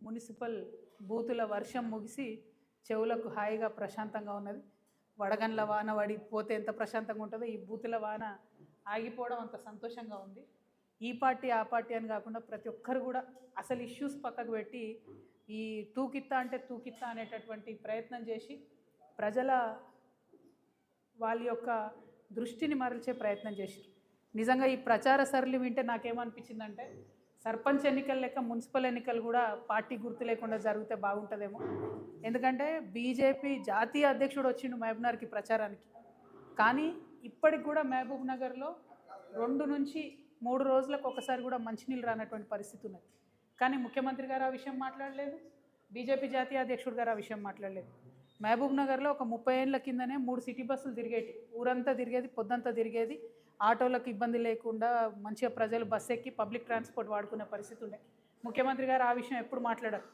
Municipal బూతుల వర్షం ముగిసి చెవులకు హాయిగా ప్రశాంతంగా ఉన్నది. వడగండ్ల వాన పడిపోతే ఎంత ప్రశాంతంగా ఉంటుందో ఈ బూతుల వాన ఆగిపోవడం అంత సంతోషంగా ఉంది. ఈ పార్టీ ఆ పార్టీ అని కాకుండా ప్రతి ఒక్కరు కూడా అసలు ఇష్యూస్ పక్కకు పెట్టి ఈ తూకిత్తా అంటే తూకిత్తా అనేటటువంటి ప్రయత్నం చేసి ప్రజల వాళ్ళ యొక్క దృష్టిని మరల్చే ప్రయత్నం చేశారు. నిజంగా ఈ ప్రచార సరళి వింటే నాకేమనిపించిందంటే సర్పంచ్ ఎన్నికలు లెక్క మున్సిపల్ ఎన్నికలు కూడా పార్టీ గుర్తు లేకుండా జరిగితే బాగుంటుందేమో. ఎందుకంటే బీజేపీ జాతీయ అధ్యక్షుడు వచ్చిండు మహబూబ్నగర్కి ప్రచారానికి, కానీ ఇప్పటికి కూడా మహబూబ్ నగర్లో 2 నుంచి 3 రోజులకు ఒకసారి కూడా మంచినీళ్ళు రానటువంటి పరిస్థితి ఉన్నది. కానీ ముఖ్యమంత్రి గారు ఆ విషయం మాట్లాడలేదు, బీజేపీ జాతీయ అధ్యక్షుడు గారు ఆ విషయం మాట్లాడలేదు. మహబూబ్ నగర్లో ఒక 30 ఏళ్ళ కిందనే 3 సిటీ బస్సులు తిరిగేటి, ఊరంతా తిరిగేది, పొద్దంతా తిరిగేది, ఆటోలకు ఇబ్బంది లేకుండా మంచిగా ప్రజలు బస్సు ఎక్కి పబ్లిక్ ట్రాన్స్పోర్ట్ వాడుకునే పరిస్థితి ఉండే. ముఖ్యమంత్రి గారు ఆ విషయం ఎప్పుడు మాట్లాడారు.